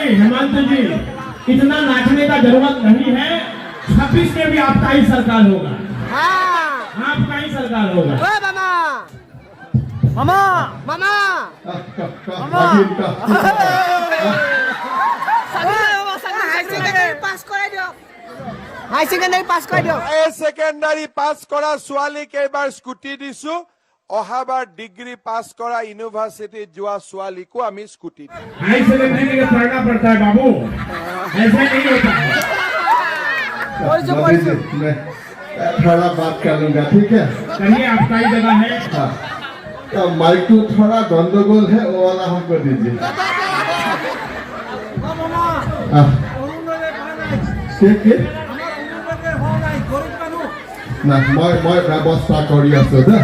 हेमंत जी, इतना नाचने का जरूरत नहीं है। 26 में भी आपका ही सरकार होगा। आपका ही सरकार होगा। मामा मामा मामा হাই সেকেন্ডারি পাস কৰা ছোৱালীক এইবাৰ স্কুটি দিছো। অহাবাৰ ডিগ্ৰী পাস কৰা ইউনিভাৰ্চিটি যোৱা ছোৱালীকো আমি স্কুটি हाई सेकेंडरी के लिए पढ़ना पड़ता है बाबू, ऐसा नहीं होता। मैं थोड़ा बात कर लूंगा, ठीक है? कहिए, आपका ही जगह है। हाँ, तो माइक तो थोड़ा गंदगोल है, वो वाला हमको दीजिए। ना मैं व्यवस्था करी आছো दे।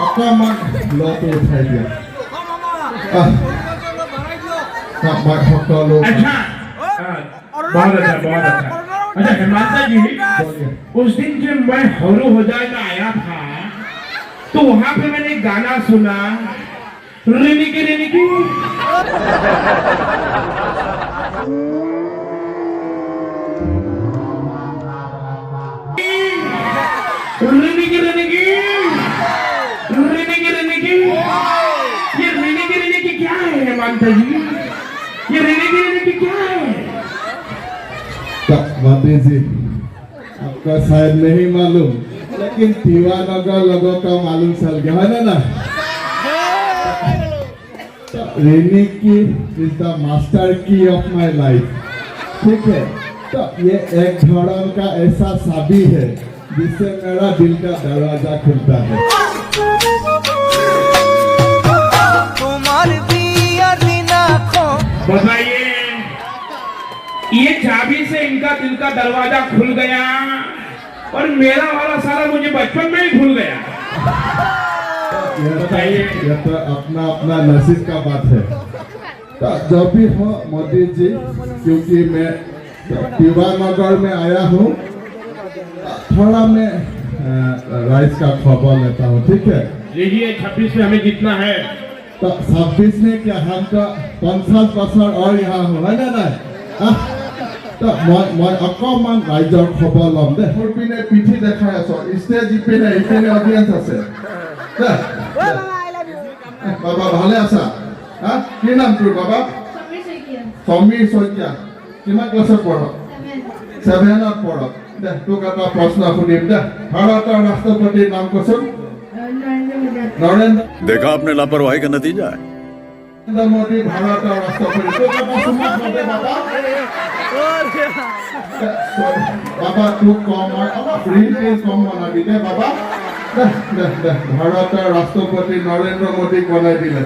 अकमान लॉट उठाई दिया। मैं हकलो। अच्छा, बहुत अच्छा, बहुत अच्छा। अच्छा हेमंता जी, उस दिन जब मैं हरू हो जाएगा आया था, तो वहाँ पे मैंने गाना सुना, रिनिकी रिनिकी। रिनिकी रिनिकी, रिनिकी रिनिकी, ये रिनिकी रिनिकी क्या है हेमंता जी? ये रिनिकी रिनिकी क्या है? बाबी जी, आपका शायद नहीं मालूम, लेकिन दीवानगर लोगों का मालूम चल गया है ना? Riniki is the master key of my life, ठीक है? तो ये एक धड़न का ऐसा साबी है जिससे मेरा दिल का दरवाजा खुलता है। बताइए, ये चाबी से इनका दिल का दरवाजा खुल गया और मेरा वाला सारा मुझे बचपन में ही खुल गया। बताइए, ये तो अपना अपना नसीब का बात है। तो जब भी हो मोदी जी, क्योंकि मैं दीवानगर में आया हूँ, थोड़ा मैं राइस का खबर लेता हूँ, ठीक है? देखिए, 26 में हमें जीतना है। तो 26 में क्या हम तो 50 बছৰ और यहाँ हूँ, है ना? तो मैं अकमान राइजर खबर लम दे। पिने पिठी देखाई आছো, स्टेज इपिने इपिने ऑडियंस আছে। बाबा ভালে আছা? কি নাম তোৰ বাবা? সমীৰ শইকীয়া। কিমান ক্লাছত পঢ়? 7ত পঢ়। দে তোক এটা প্ৰশ্ন সুধিম দে। ভাৰতৰ ৰাষ্ট্ৰপতিৰ নাম কচোন? नरेंद्र। देखा आपने लापरवाही का नतीजा है। नरेंद्र मोदी भारत और राष्ट्रपति तो बाबा तू कम कम बना दी बाबा भारत और राष्ट्रपति नरेंद्र मोदी बनाई दिले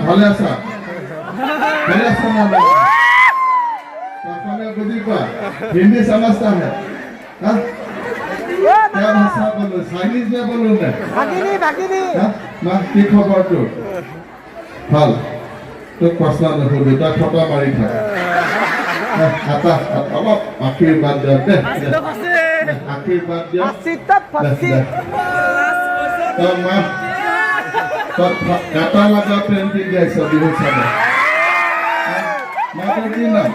भाले आसा बुझी पा हिंदी समझता है क्या भाषा बोलो चाइनीज में बोलो मैं मां की खबर तो ভাল तो प्रश्न নুসুধো তা ফটা মারি থাক आता अब आशीर्वाद दे आशीर्वाद दे तो मां तो काटा लगा पेंटिंग जैसा बिहू सादा मां की नाम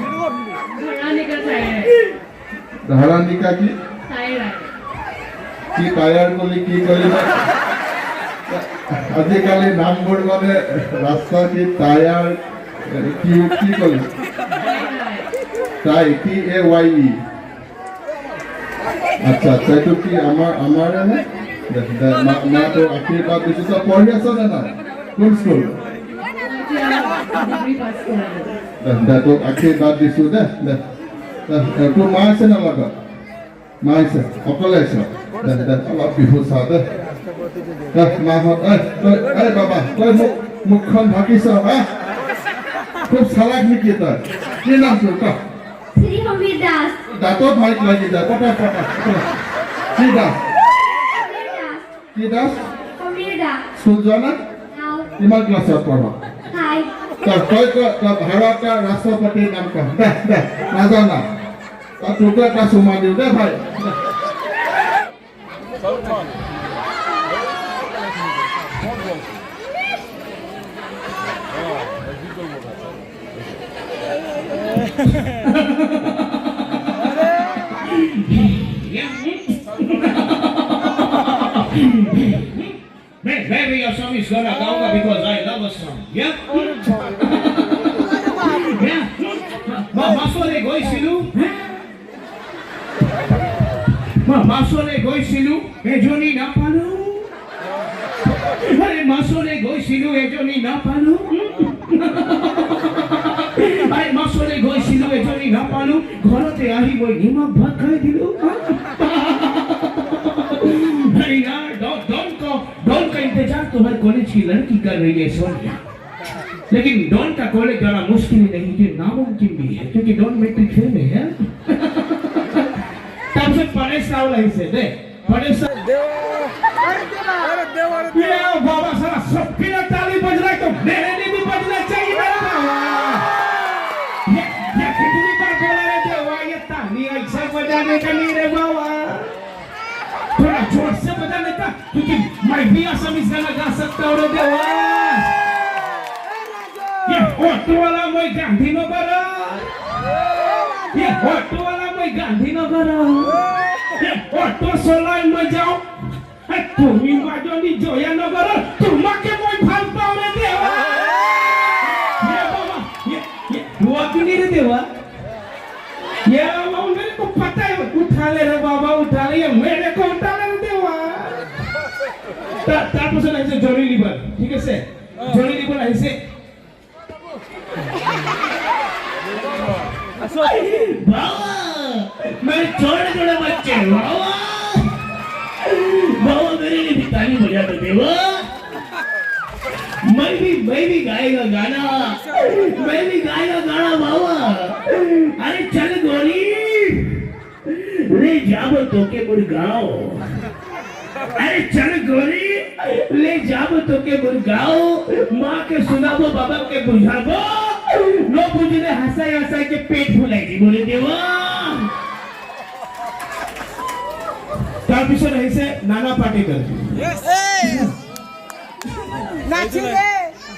धारानिका की কি টায়ার গলি কি গলি আজিকালি নামবোৰ মানে ৰাস্তা কি টায়াৰ কি কি গলি তাই TAYE আচ্ছা আচ্ছা এইটো কি আমাৰ নে মা তো আশীৰ্বাদ দিছো তো পঢ়ি আছ না না কোন স্কুল তোক আশীৰ্বাদ দিছো দে তোৰ মা আছে না লগত মা আছে অকলে আছে অলপ বিহু চা দে মাহঁত বাবা তই মুখখন ঢাকিছ হা খুব চালাক নেকি তই কি নাম তোৰ ক শ্ৰী সমীৰ দাস দাঁতত মাইক লাগি যায় পটা কি দাস কি দাস সমীৰ দাস স্কুল যোৱা না কিমান ক্লাছত পঢ় তই ভাৰতৰ ৰাষ্ট্ৰপতিৰ নাম ক দে নাজানা তোকে এটা চুমা দিওঁ দে ভাই Maybe your song is gonna go over because I love a song. Yeah? Yeah? Masole গৈছিলো মাছলে গৈছিলো এজনী নাপালো আরে মাছলে গৈছিলো এজনী নাপালো আরে মাছলে গৈছিলো এজনী নাপালো ঘৰতে আহি মই নিমখ ভাত খাই দিলো अरे यार डॉन का इंतजार तो हर कॉलेज की लड़की कर रही है सोनिया लेकिन डॉन का कॉलेज जाना मुश्किल नहीं कि नामुमकिन भी है क्योंकि डॉन मैट्रिक फेल में है तब से परेश रावल ही से दे परेश ये बाबा सारा सबके लिए ताली बज रहा है तो मेरे लिए भी बजना चाहिए मेरा बाबा ये कितनी बार बोला रे देवा ये ताली ऐसा बजाने का नहीं रे बाबा थोड़ा जोर से बजाने का क्योंकि मैं भी असमीज गाना गा सकता हूँ रे देवा ये ऑटो वाला मैं गांधीनगर ये ऑटो वाला मैं गांधीनगर ये ऑटो सोलाई मैं जाऊँ तुम्ही बाजूनी जोयानगर तुम्हाके मैं भाग पाऊँ रे देवा ये बाबा ये हुआ क्यों नहीं रे देवा ये बाबा मेरे को पता है उठा ले रे बाबा उठा ले ये मेरे को उठा ले रे देवा तारपसन ऐसे जॉनी लीवर ठीक है से जॉनी लीवर ऐसे बाबा मैं छोटे बच्चे बाबा मेरे लिए भी ताली बजा दो देवा मैं भी गाएगा गाना बाबा अरे चल गोरी ले जाओ तो के मुर्गाओ अरे चल गोरी ले जाओ तो के मुर्गाओ माँ के सुनाबो बाबा के बुझाबो लो बुझने हंसाई के पेट फुलाई बोले देवा তাৰপিছত আহিছে নানা পাটেকৰ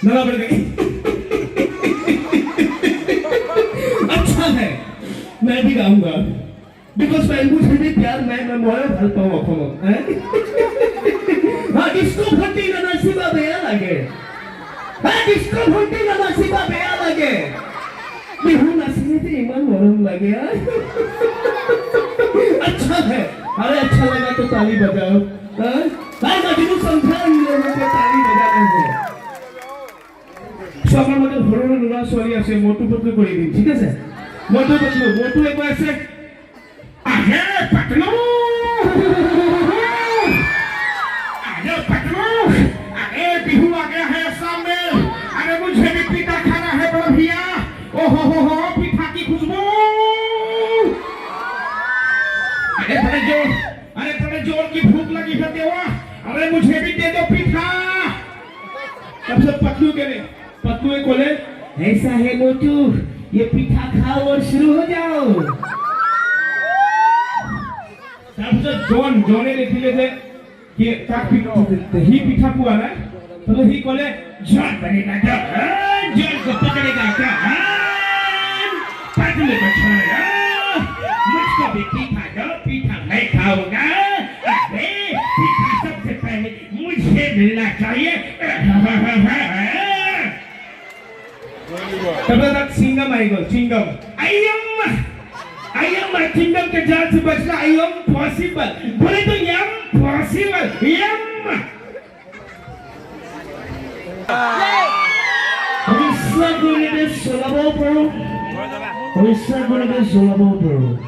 नाना पाटेकर अच्छा है मैं भी गाऊंगा बिकॉज मैं मुझे भी प्यार मैं मोया ভাল পাওঁ অসমত हाँ डिस्को भट्टी ना नाचिबा बेया লাগে हाँ डिस्को भट्टी ना नाचिबा बेया লাগে बिहू नाचिले इमान मरम লাগে अच्छा है अरे अच्छा लगा तो ताली बजाओ हाँ मजनू संख्या में ताली बजाना है সবার মধ্যে ধরনের লুরা সরি আছে মোটু পতলু করে দিন ঠিক আছে মোটু একবার আছে আহে পতলু अरे बिहू आ गया है सामने अरे मुझे भी पीठा खाना है बड़ा भैया ओ हो पीठा की खुशबू अरे बड़े जोर की भूख लगी है देवा अरे मुझे भी दे दो पीठा तब से पतलू बोले ऐसा है मोटू ये पीठा खाओ और शुरू हो जाओ तब से जोने लिखिले थे कि ताक ही पीठा पुआ ना तो ही बोले जॉन बनेगा जॉन को पकड़ेगा क्या पतले को छोड़ेगा मुझको भी पीठा दो पीठा मैं खाऊंगा अरे पीठा सबसे पहले मुझे मिलना चाहिए तब तक सिंगम आएगा सिंगम किंगडम के जाल से बचना इम्पॉसिबल बोले तो impossible Bisa gulide solabo bro. Bisa gulide solabo bro.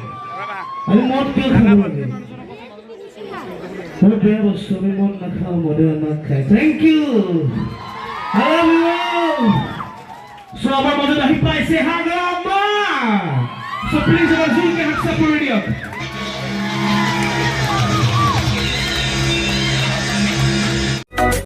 Ani mod ke khabo lage. Moi beya bostu ami mod na khao mode na khai. Thank you. I love you. So amar moje dahi paise hagama. So please amar zul ke haksa puri diok.